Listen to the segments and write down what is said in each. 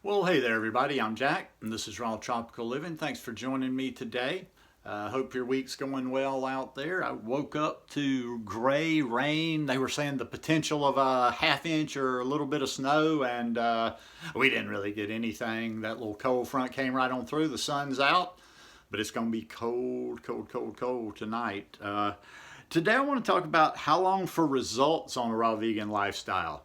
Well, hey there, everybody. I'm Jack, and this is Raw Tropical Living. Thanks for joining me today. Hope your week's going well out there. I woke up to gray rain. They were saying the potential of a half inch or a little bit of snow, and we didn't really get anything. That little cold front came right on through. The sun's out, but it's going to be cold, cold, cold, cold tonight. Today, I want to talk about how long for results on a raw vegan lifestyle.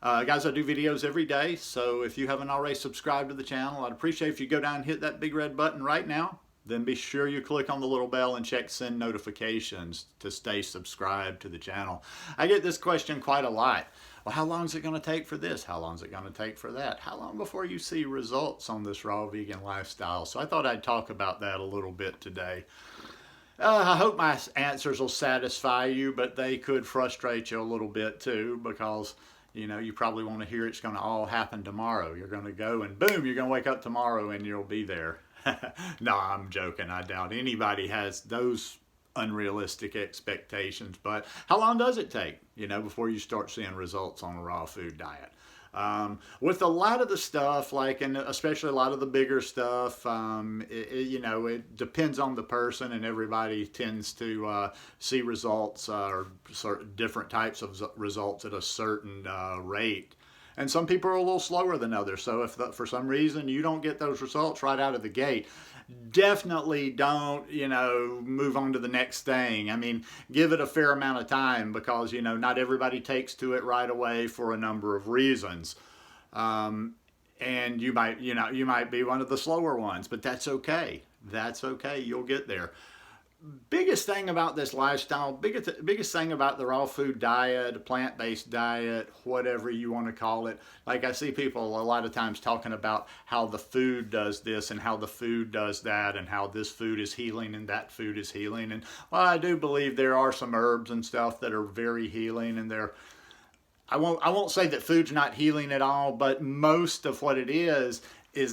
Guys, I do videos every day, so if you haven't already subscribed to the channel, I'd appreciate if you go down and hit that big red button right now. Then be sure you click on the little bell and check send notifications to stay subscribed to the channel. I get this question quite a lot. Well, how long is it going to take for this? How long is it going to take for that? How long before you see results on this raw vegan lifestyle? So I thought I'd talk about that a little bit today. I hope my answers will satisfy you, but they could frustrate you a little bit too, because you probably want to hear it's going to all happen tomorrow. You're going to go and boom, you're going to wake up tomorrow and you'll be there. No, I'm joking. I doubt anybody has those unrealistic expectations. But how long does it take, before you start seeing results on a raw food diet? With a lot of the stuff, and especially a lot of the bigger stuff, it depends on the person, and everybody tends to see results or different types of results at a certain rate. And some people are a little slower than others. So if for some reason you don't get those results right out of the gate, definitely don't, move on to the next thing. I mean, give it a fair amount of time, because, not everybody takes to it right away for a number of reasons. And you might be one of the slower ones, but that's okay. That's okay. You'll get there. Biggest thing about this lifestyle, biggest thing about the raw food diet, plant-based diet, whatever you want to call it. Like, I see people a lot of times talking about how the food does this and how the food does that, and how this food is healing and that food is healing. And while I do believe there are some herbs and stuff that are very healing, and I won't say that food's not healing at all, but most of what it is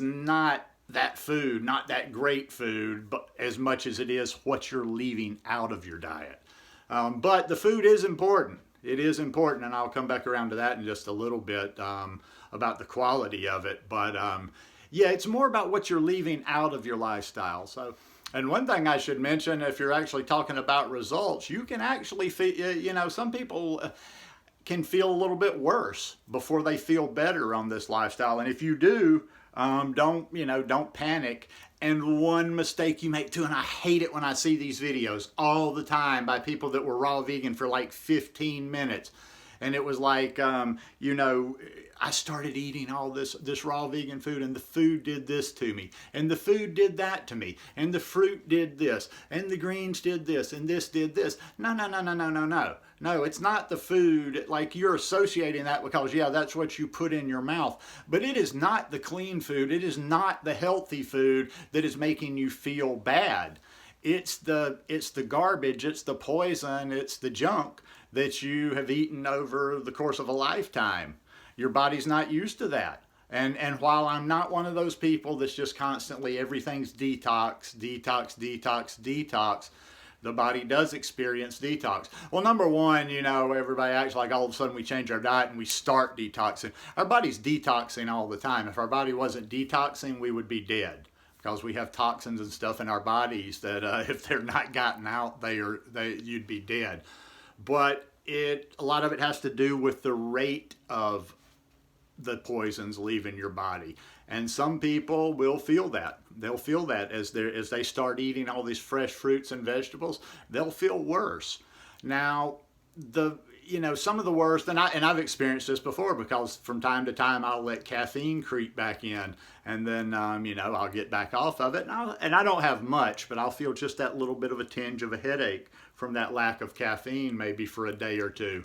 not that food, not that great food, but as much as it is what you're leaving out of your diet. But the food is important. It is important, and I'll come back around to that in just a little bit, about the quality of it. But yeah, it's more about what you're leaving out of your lifestyle. So, and one thing I should mention, if you're actually talking about results, you can actually feel, some people can feel a little bit worse before they feel better on this lifestyle. And if you do, don't panic. And one mistake you make too, and I hate it when I see these videos all the time by people that were raw vegan for like 15 minutes. And it was like, I started eating all this raw vegan food, and the food did this to me, and the food did that to me, and the fruit did this, and the greens did this, and this did this. No, no, no, no, no, no, no. No, it's not the food. Like, you're associating that because, yeah, that's what you put in your mouth. But it is not the clean food. It is not the healthy food that is making you feel bad. It's the garbage, it's the poison, it's the junk that you have eaten over the course of a lifetime. Your body's not used to that. And while I'm not one of those people that's just constantly everything's detox, detox, detox, detox, the body does experience detox. Well, number one, everybody acts like all of a sudden we change our diet and we start detoxing. Our body's detoxing all the time. If our body wasn't detoxing, we would be dead, because we have toxins and stuff in our bodies that if they're not gotten out, you'd be dead. But a lot of it has to do with the rate of the poisons leaving your body. And some people will feel that. They'll feel that as they start eating all these fresh fruits and vegetables. They'll feel worse. Now, some of the worst, and I've experienced this before, because from time to time I'll let caffeine creep back in, and then I'll get back off of it, and I don't have much, but I'll feel just that little bit of a tinge of a headache from that lack of caffeine, maybe for a day or two,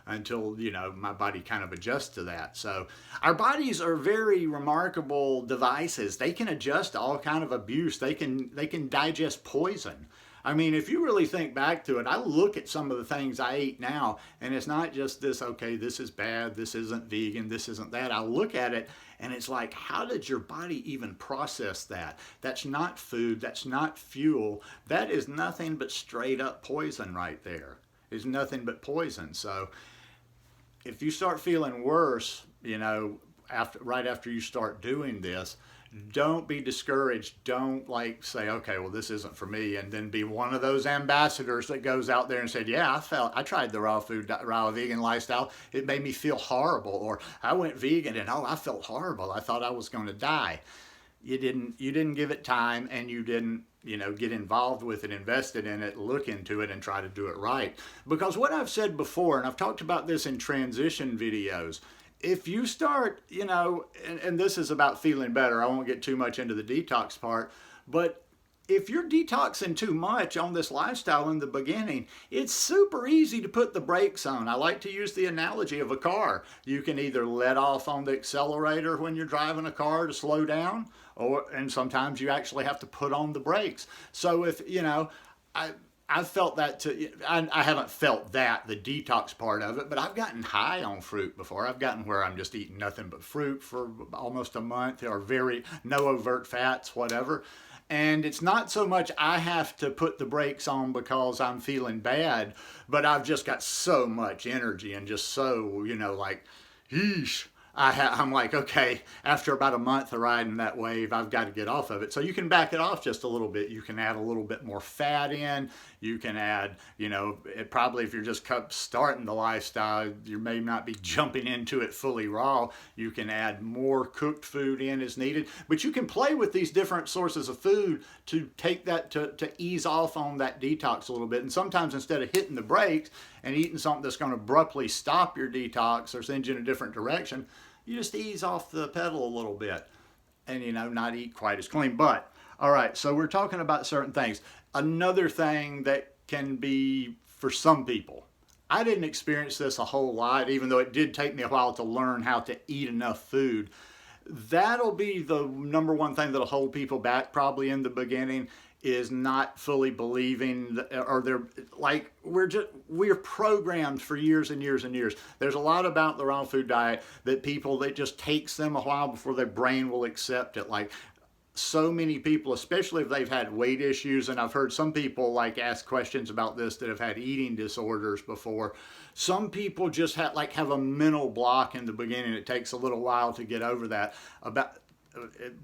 until my body kind of adjusts to that. So our bodies are very remarkable devices. They can adjust to all kind of abuse. They can digest poison. I mean, if you really think back to it, I look at some of the things I eat now, and it's not just this, okay, this is bad, this isn't vegan, this isn't that. I look at it, and it's like, how did your body even process that? That's not food, that's not fuel. That is nothing but straight up poison right there. It's nothing but poison. So if you start feeling worse, right after you start doing this, don't be discouraged. Don't like say, okay, well, this isn't for me, and then be one of those ambassadors that goes out there and said, yeah, I tried the raw vegan lifestyle. It made me feel horrible. Or I went vegan and I felt horrible. I thought I was going to die. You didn't give it time, and you didn't, get involved with it, invested in it, look into it, and try to do it right. Because what I've said before, and I've talked about this in transition videos, if you start, and this is about feeling better, I won't get too much into the detox part, but if you're detoxing too much on this lifestyle in the beginning, it's super easy to put the brakes on. I like to use the analogy of a car. You can either let off on the accelerator when you're driving a car to slow down, and sometimes you actually have to put on the brakes. So if, I've felt that too. I haven't felt that, the detox part of it, but I've gotten high on fruit before. I've gotten where I'm just eating nothing but fruit for almost a month, or no overt fats, whatever. And it's not so much I have to put the brakes on because I'm feeling bad, but I've just got so much energy and just so, like, yeesh. I'm like, okay, after about a month of riding that wave, I've got to get off of it. So you can back it off just a little bit. You can add a little bit more fat in. You can add, probably if you're just starting the lifestyle, you may not be jumping into it fully raw. You can add more cooked food in as needed. But you can play with these different sources of food to take that, to ease off on that detox a little bit. And sometimes instead of hitting the brakes and eating something that's going to abruptly stop your detox or send you in a different direction, you just ease off the pedal a little bit and, not eat quite as clean. But, all right, so we're talking about certain things. Another thing that can be for some people, I didn't experience this a whole lot, even though it did take me a while to learn how to eat enough food. That'll be the number one thing that'll hold people back probably in the beginning, is not fully believing, or they're like, we're programmed for years and years and years. There's a lot about the raw food diet that just takes them a while before their brain will accept it. Like, so many people, especially if they've had weight issues, and I've heard some people ask questions about this that have had eating disorders before. Some people just have a mental block in the beginning. It takes a little while to get over that,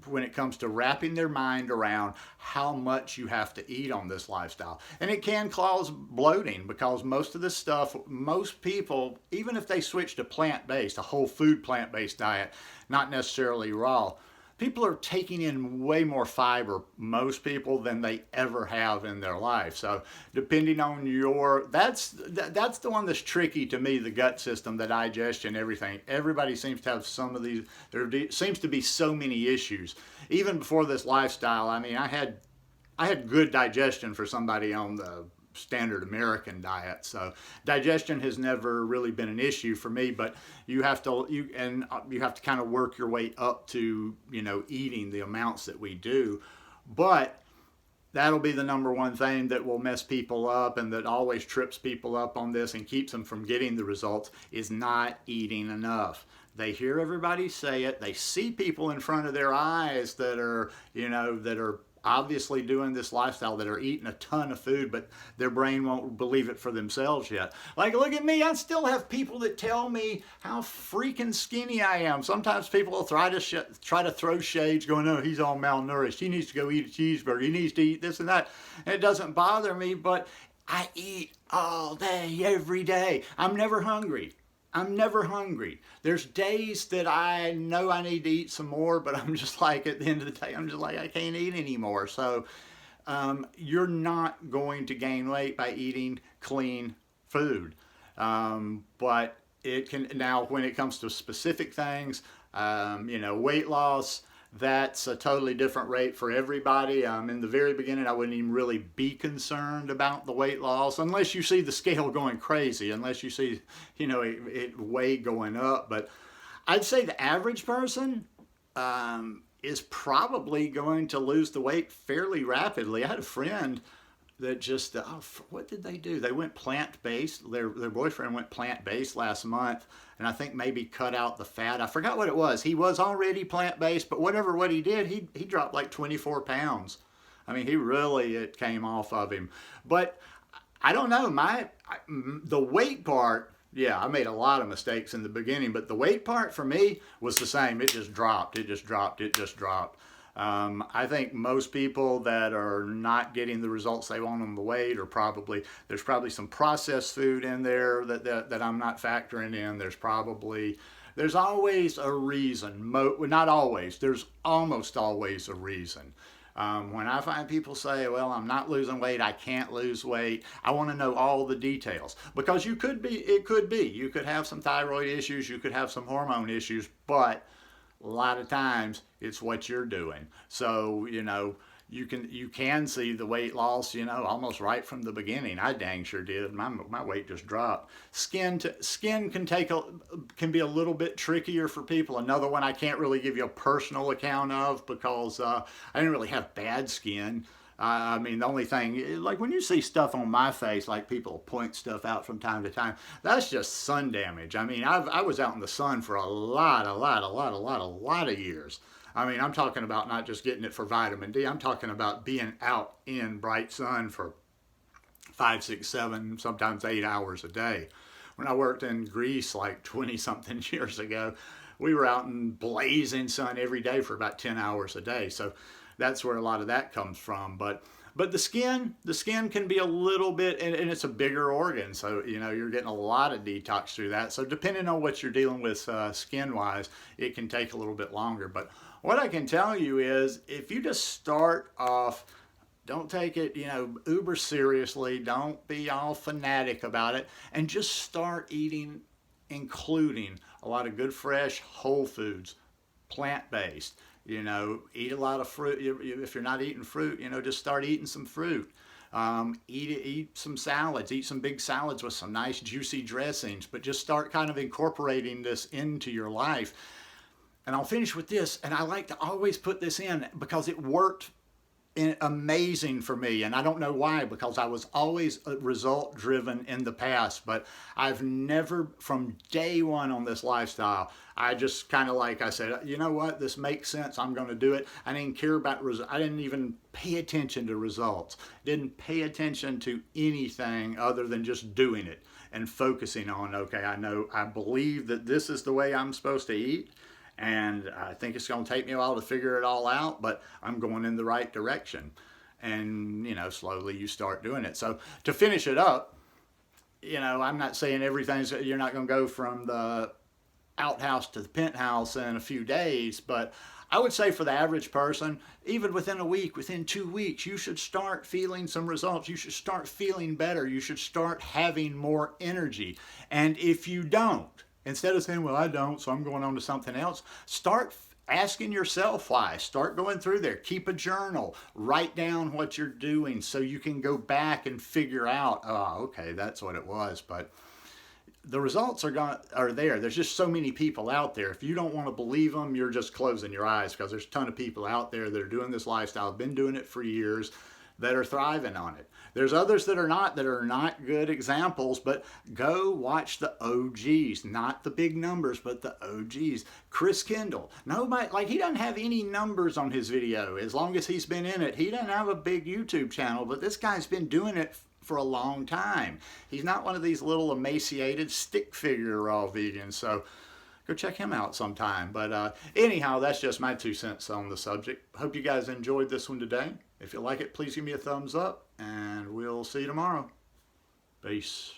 when it comes to wrapping their mind around how much you have to eat on this lifestyle. And it can cause bloating, because most of this stuff, most people, even if they switch to plant-based, a whole food plant-based diet, not necessarily raw, people are taking in way more fiber, most people, than they ever have in their life. So depending on that's the one that's tricky to me, the gut system, the digestion, everything. Everybody seems to have some of these, there seems to be so many issues. Even before this lifestyle, I mean, I had good digestion for somebody on the standard American diet. So digestion has never really been an issue for me, but you have to kind of work your way up to, eating the amounts that we do. But that'll be the number one thing that will mess people up, and that always trips people up on this and keeps them from getting the results, is not eating enough. They hear everybody say it. They see people in front of their eyes that are obviously doing this lifestyle, that are eating a ton of food, but their brain won't believe it for themselves yet. Like, look at me, I still have people that tell me how freaking skinny I am. Sometimes people will try to throw shades, going, oh, he's all malnourished, he needs to go eat a cheeseburger, he needs to eat this and that. And it doesn't bother me, but I eat all day, every day. I'm never hungry. There's days that I know I need to eat some more, but I'm just like, at the end of the day, I'm just like, I can't eat anymore. So you're not going to gain weight by eating clean food. But it can, now when it comes to specific things, weight loss, that's a totally different rate for everybody. In the very beginning, I wouldn't even really be concerned about the weight loss, unless you see the scale going crazy, unless you see, weight going up. But I'd say the average person is probably going to lose the weight fairly rapidly. I had a friend that just, what did they do? They went plant-based. Their boyfriend went plant-based last month, and I think maybe cut out the fat. I forgot what it was. He was already plant-based, but what he did, he dropped like 24 pounds. I mean, it came off of him. But I don't know, the weight part, Yeah, I made a lot of mistakes in the beginning, but the weight part for me was the same. It just dropped. It just dropped. It just dropped. I think most people that are not getting the results they want on the weight are probably, there's probably some processed food in there that I'm not factoring in. There's always a reason. Not always. There's almost always a reason. When I find people say, well, I'm not losing weight, I can't lose weight, I want to know all the details. Because it could be. You could have some thyroid issues, you could have some hormone issues, but a lot of times it's what you're doing. So, you can see the weight loss, almost right from the beginning. I dang sure did. My weight just dropped. Skin can be a little bit trickier for people. Another one I can't really give you a personal account of because I didn't really have bad skin. I mean, the only thing, like when you see stuff on my face, like people point stuff out from time to time, that's just sun damage. I mean, I was out in the sun for a lot of years. I mean, I'm talking about not just getting it for vitamin D. I'm talking about being out in bright sun for 5, 6, 7, sometimes 8 hours a day. When I worked in Greece like 20 something years ago, we were out in blazing sun every day for about 10 hours a day. So that's where a lot of that comes from. But the skin can be a little bit, and it's a bigger organ, so you're getting a lot of detox through that. So depending on what you're dealing with skin wise, it can take a little bit longer. But what I can tell you is, if you just start off, don't take it uber seriously, don't be all fanatic about it, and just start eating, including a lot of good fresh whole foods, plant-based. Eat a lot of fruit. If you're not eating fruit, just start eating some fruit. Eat some salads. Eat some big salads with some nice juicy dressings. But just start kind of incorporating this into your life. And I'll finish with this. And I like to always put this in because it worked amazing for me, and I don't know why, because I was always result driven in the past, but I've never, from day one on this lifestyle, I just kind of, like I said, you know what, this makes sense, I'm going to do it. I didn't care about I didn't even pay attention to results, didn't pay attention to anything other than just doing it and focusing on, okay, I believe that this is the way I'm supposed to eat. And I think it's going to take me a while to figure it all out, but I'm going in the right direction. And, slowly you start doing it. So to finish it up, I'm not saying you're not going to go from the outhouse to the penthouse in a few days, but I would say for the average person, even within a week, within 2 weeks, you should start feeling some results. You should start feeling better. You should start having more energy. And if you don't, instead of saying, well, I don't, so I'm going on to something else, start asking yourself why. Start going through there. Keep a journal. Write down what you're doing so you can go back and figure out, oh, okay, that's what it was. But the results are there. There's just so many people out there. If you don't want to believe them, you're just closing your eyes, because there's a ton of people out there that are doing this lifestyle, been doing it for years, that are thriving on it. There's others that are not good examples, but go watch the OGs, not the big numbers, but the OGs. Chris Kendall, nobody, he doesn't have any numbers on his video. As long as he's been in it, he doesn't have a big YouTube channel, but this guy's been doing it for a long time. He's not one of these little emaciated stick figure raw vegans, so go check him out sometime. But anyhow, that's just my 2 cents on the subject. Hope you guys enjoyed this one today. If you like it, please give me a thumbs up, and we'll see you tomorrow. Peace.